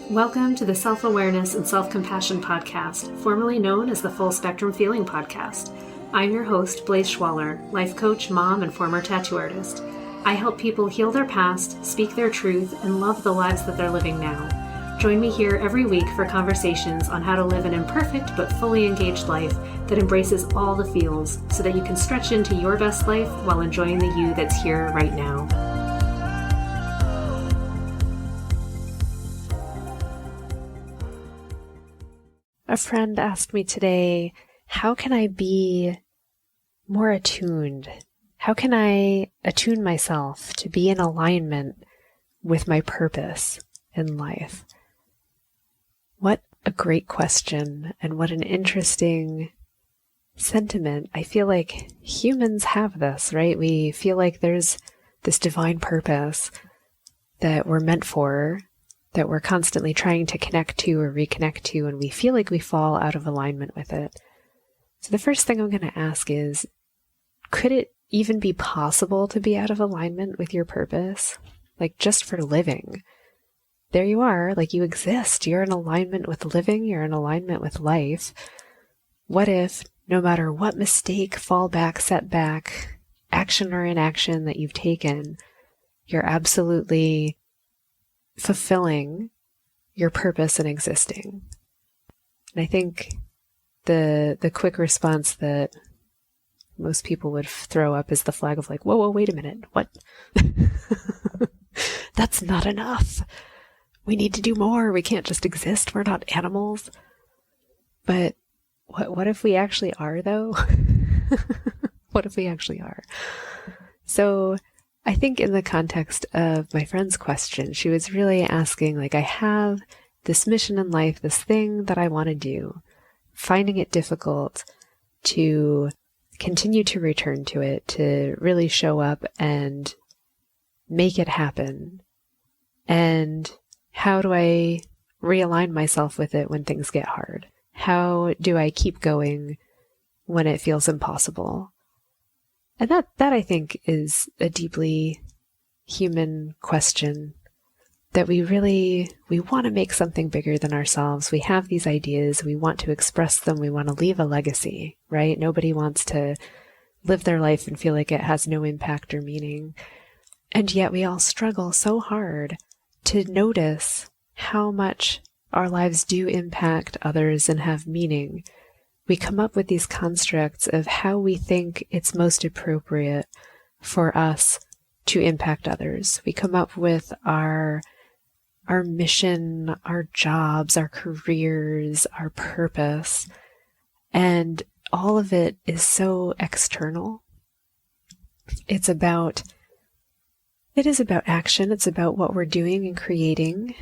Welcome to the Self-Awareness and Self-Compassion Podcast, formerly known as the Full Spectrum Feeling Podcast. I'm your host, Blaise Schwaller, life coach, mom, and former tattoo artist. I help people heal their past, speak their truth, and love the lives that they're living now. Join me here every week for conversations on how to live an imperfect but fully engaged life that embraces all the feels so that you can stretch into your best life while enjoying the you that's here right now. A friend asked me today, how can I be more attuned? How can I attune myself to be in alignment with my purpose in life? What a great question, and what an interesting sentiment. I feel like humans have this, right? We feel like there's this divine purpose that we're meant for, that we're constantly trying to connect to or reconnect to, and we feel like we fall out of alignment with it. So the first thing I'm going to ask is, could it even be possible to be out of alignment with your purpose? Like, just for living. There you are, like you exist. You're in alignment with living. You're in alignment with life. What if, no matter what mistake, fallback, setback, action or inaction that you've taken, you're absolutely fulfilling your purpose and existing? And I think the quick response that most people would throw up is the flag of like, whoa, wait a minute, what? That's not enough. We need to do more. We can't just exist. We're not animals. But what if we actually are, though? What if we actually are? So I think in the context of my friend's question, she was really asking, like, I have this mission in life, this thing that I want to do, finding it difficult to continue to return to it, to really show up and make it happen. And how do I realign myself with it when things get hard? How do I keep going when it feels impossible? And that I think is a deeply human question, that we want to make something bigger than ourselves. We have these ideas. We want to express them. We want to leave a legacy, right? Nobody wants to live their life and feel like it has no impact or meaning. And yet we all struggle so hard to notice how much our lives do impact others and have meaning. We come up with these constructs of how we think it's most appropriate for us to impact others. We come up with our mission, our jobs, our careers, our purpose, and all of it is so external. It is about action. It's about what we're doing and creating.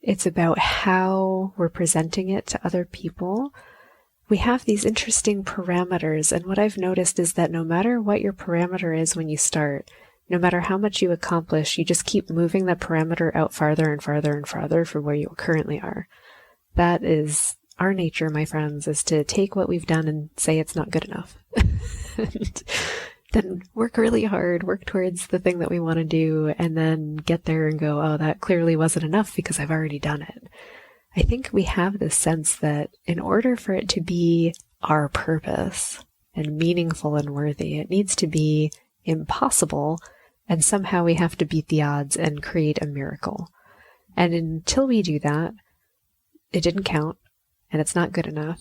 It's about how we're presenting it to other people. We have these interesting parameters, and what I've noticed is that no matter what your parameter is when you start, no matter how much you accomplish, you just keep moving that parameter out farther and farther and farther from where you currently are. That is our nature, my friends, is to take what we've done and say it's not good enough. And then work really hard, work towards the thing that we want to do, and then get there and go, oh, that clearly wasn't enough because I've already done it. I think we have this sense that in order for it to be our purpose and meaningful and worthy, it needs to be impossible, and somehow we have to beat the odds and create a miracle. And until we do that, it didn't count, and it's not good enough.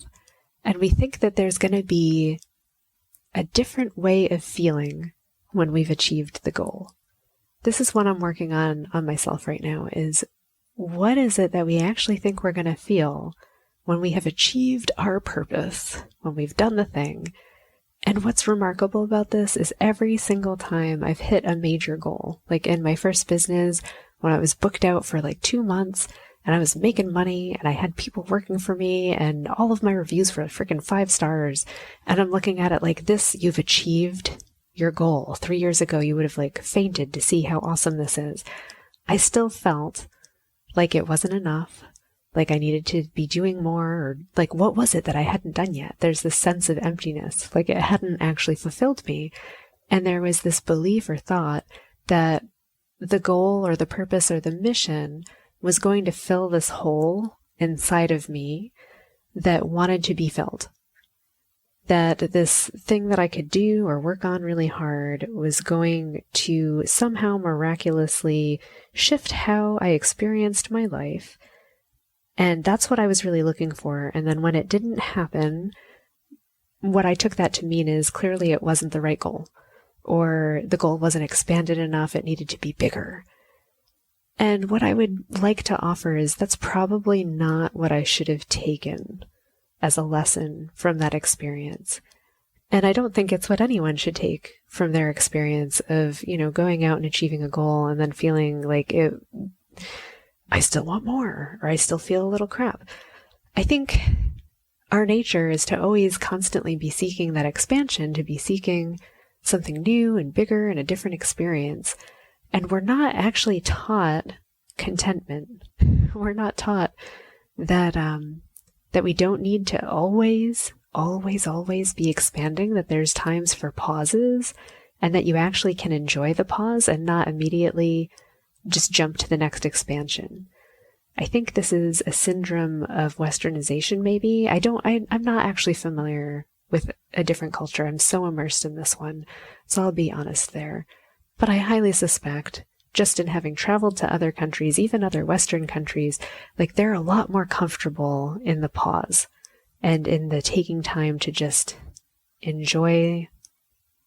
And we think that there's going to be a different way of feeling when we've achieved the goal. This is what I'm working on myself right now, is what is it that we actually think we're going to feel when we have achieved our purpose, when we've done the thing? And what's remarkable about this is every single time I've hit a major goal, like in my first business, when I was booked out for like 2 months and I was making money and I had people working for me and all of my reviews were freaking 5 stars. And I'm looking at it like this, you've achieved your goal. 3 years ago, you would have like fainted to see how awesome this is. I still felt like it wasn't enough, like I needed to be doing more, or like what was it that I hadn't done yet? There's this sense of emptiness, like it hadn't actually fulfilled me. And there was this belief or thought that the goal or the purpose or the mission was going to fill this hole inside of me that wanted to be filled. That this thing that I could do or work on really hard was going to somehow miraculously shift how I experienced my life. And that's what I was really looking for. And then when it didn't happen, what I took that to mean is clearly it wasn't the right goal, or the goal wasn't expanded enough, it needed to be bigger. And what I would like to offer is that's probably not what I should have taken as a lesson from that experience. And I don't think it's what anyone should take from their experience of, going out and achieving a goal and then feeling like I still want more, or I still feel a little crap. I think our nature is to always constantly be seeking that expansion, to be seeking something new and bigger and a different experience. And we're not actually taught contentment. We're not taught that we don't need to always be expanding, that there's times for pauses, and that you actually can enjoy the pause and not immediately just jump to the next expansion. I think this is a syndrome of westernization, maybe. I'm not actually familiar with a different culture. I'm so immersed in this one, so I'll be honest there. But I highly suspect, just in having traveled to other countries, even other Western countries, like they're a lot more comfortable in the pause and in the taking time to just enjoy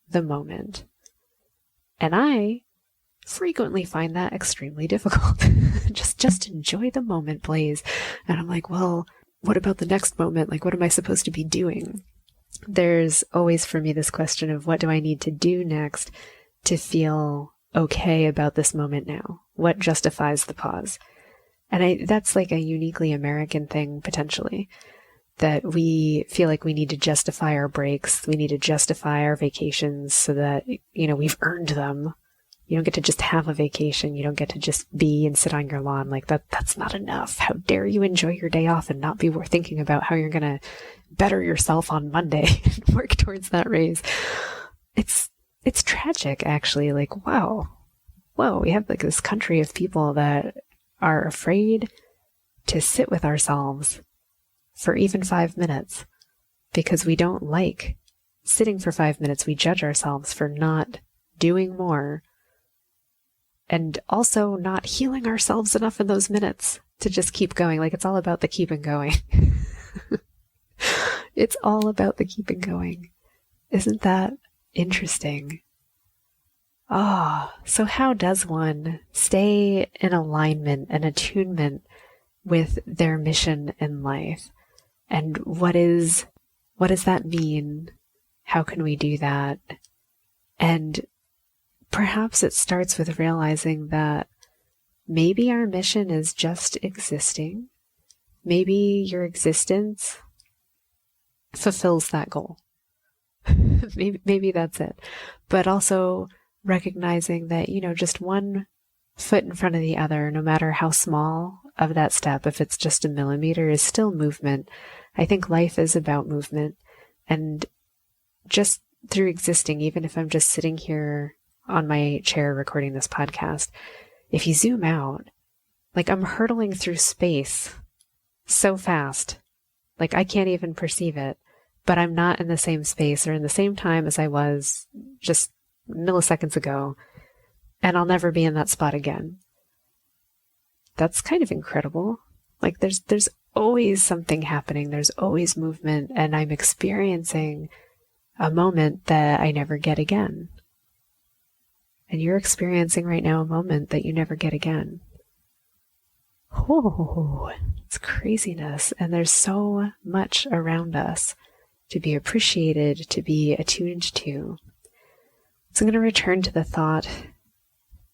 the moment. And I frequently find that extremely difficult. just enjoy the moment, please. And I'm like, well, what about the next moment? Like, what am I supposed to be doing? There's always for me this question of what do I need to do next to feel okay about this moment now? What justifies the pause? And that's like a uniquely American thing, potentially, that we feel like we need to justify our breaks. We need to justify our vacations so that, we've earned them. You don't get to just have a vacation. You don't get to just be and sit on your lawn. Like that's not enough. How dare you enjoy your day off and not be thinking about how you're going to better yourself on Monday and work towards that raise. It's tragic, actually. Like, whoa, we have like this country of people that are afraid to sit with ourselves for even 5 minutes because we don't like sitting for 5 minutes. We judge ourselves for not doing more and also not healing ourselves enough in those minutes to just keep going. Like, it's all about the keeping going. It's all about the keeping going. Isn't that interesting? So how does one stay in alignment and attunement with their mission in life? And what does that mean? How can we do that? And perhaps it starts with realizing that maybe our mission is just existing. Maybe your existence fulfills that goal. maybe that's it. But also recognizing that, just one foot in front of the other, no matter how small of that step, if it's just a millimeter, is still movement. I think life is about movement. And just through existing, even if I'm just sitting here on my chair recording this podcast, if you zoom out, like I'm hurtling through space so fast, like I can't even perceive it, but I'm not in the same space or in the same time as I was just milliseconds ago, and I'll never be in that spot again. That's kind of incredible. Like there's always something happening, there's always movement, and I'm experiencing a moment that I never get again. And you're experiencing right now a moment that you never get again. Oh, it's craziness. And there's so much around us to be appreciated, to be attuned to. So I'm going to return to the thought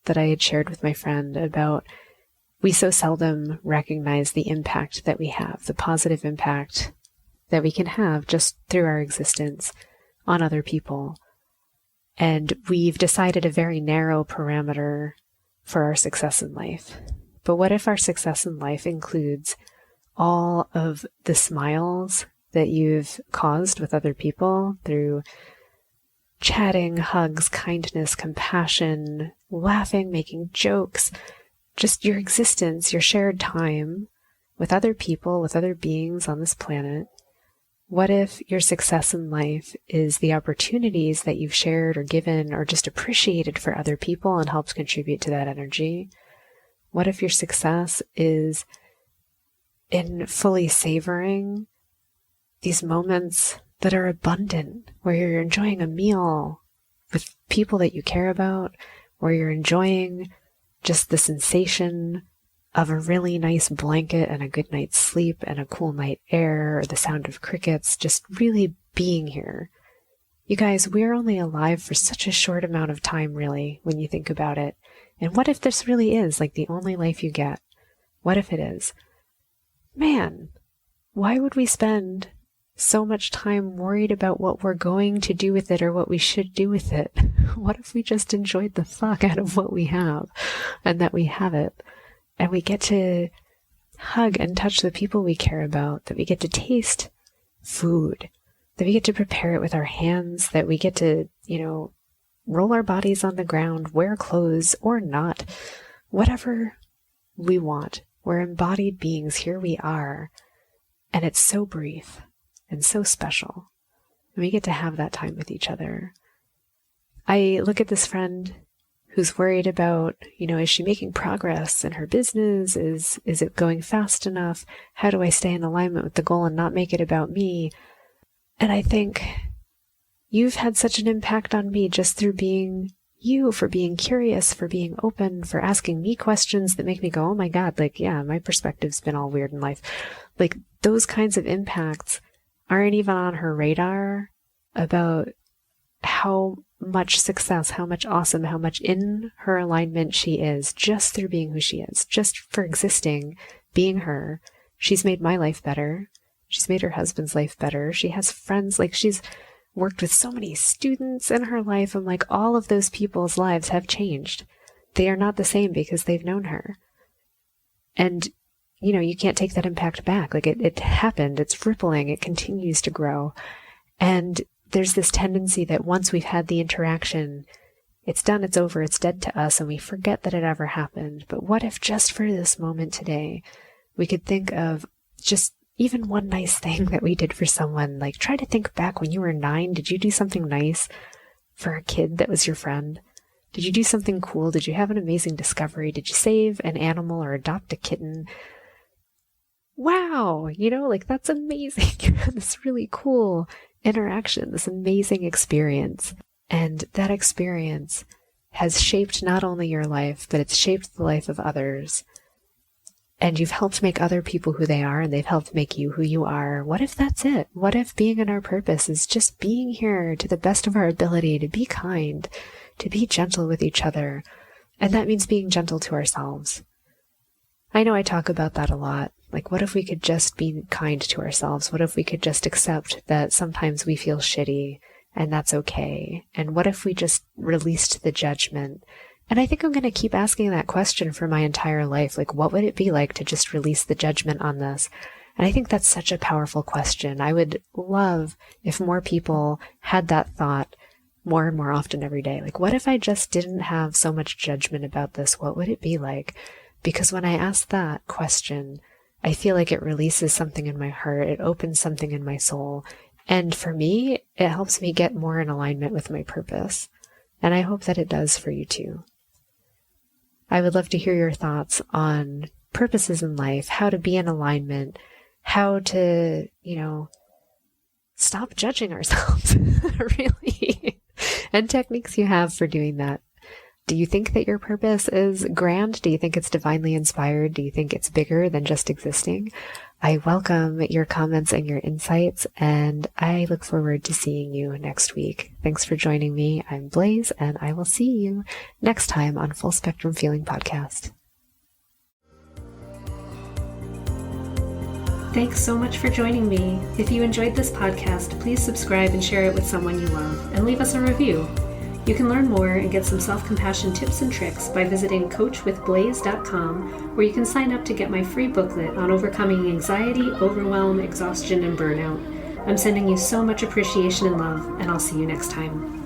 that I had shared with my friend about we so seldom recognize the impact that we have, the positive impact that we can have just through our existence on other people. And we've decided a very narrow parameter for our success in life. But what if our success in life includes all of the smiles that you've caused with other people through chatting, hugs, kindness, compassion, laughing, making jokes, just your existence, your shared time with other people, with other beings on this planet? What if your success in life is the opportunities that you've shared or given or just appreciated for other people and helped contribute to that energy? What if your success is in fully savoring these moments that are abundant, where you're enjoying a meal with people that you care about, where you're enjoying just the sensation of a really nice blanket and a good night's sleep and a cool night air or the sound of crickets, just really being here. You guys, we're only alive for such a short amount of time, really, when you think about it. And what if this really is like the only life you get? What if it is? Man, why would we spend so much time worried about what we're going to do with it or what we should do with it? What if we just enjoyed the fuck out of what we have and that we have it? And we get to hug and touch the people we care about, that we get to taste food, that we get to prepare it with our hands, that we get to, roll our bodies on the ground, wear clothes or not, whatever we want. We're embodied beings. Here we are. And it's so brief and so special. And we get to have that time with each other. I look at this friend who's worried about, is she making progress in her business? Is it going fast enough? How do I stay in alignment with the goal and not make it about me? And I think you've had such an impact on me just through being you, for being curious, for being open, for asking me questions that make me go, oh my God, my perspective's been all weird in life. Those kinds of impacts aren't even on her radar about how much success, how much awesome, how much in her alignment she is, just through being who she is, just for existing, being her. She's made my life better. She's made her husband's life better. She has friends, she's worked with so many students in her life. I'm like, all of those people's lives have changed. They are not the same because they've known her. And, you can't take that impact back. It happened. It's rippling. It continues to grow. And there's this tendency that once we've had the interaction, it's done, it's over, it's dead to us, and we forget that it ever happened. But what if just for this moment today, we could think of just even one nice thing that we did for someone? Try to think back when you were 9. Did you do something nice for a kid that was your friend? Did you do something cool? Did you have an amazing discovery? Did you save an animal or adopt a kitten? Wow, that's amazing. This really cool interaction, this amazing experience. And that experience has shaped not only your life, but it's shaped the life of others. And you've helped make other people who they are, and they've helped make you who you are. What if that's it? What if being in our purpose is just being here to the best of our ability to be kind, to be gentle with each other? And that means being gentle to ourselves. I know I talk about that a lot. What if we could just be kind to ourselves? What if we could just accept that sometimes we feel shitty and that's okay? And what if we just released the judgment? And I think I'm going to keep asking that question for my entire life. What would it be like to just release the judgment on this? And I think that's such a powerful question. I would love if more people had that thought more and more often every day. What if I just didn't have so much judgment about this? What would it be like? Because when I ask that question, I feel like it releases something in my heart. It opens something in my soul. And for me, it helps me get more in alignment with my purpose. And I hope that it does for you too. I would love to hear your thoughts on purposes in life, how to be in alignment, how to, stop judging ourselves, really, and techniques you have for doing that. Do you think that your purpose is grand? Do you think it's divinely inspired? Do you think it's bigger than just existing? I welcome your comments and your insights, and I look forward to seeing you next week. Thanks for joining me. I'm Blaze, and I will see you next time on Full Spectrum Feeling Podcast. Thanks so much for joining me. If you enjoyed this podcast, please subscribe and share it with someone you love, and leave us a review. You can learn more and get some self-compassion tips and tricks by visiting coachwithblaze.com, where you can sign up to get my free booklet on overcoming anxiety, overwhelm, exhaustion, and burnout. I'm sending you so much appreciation and love, and I'll see you next time.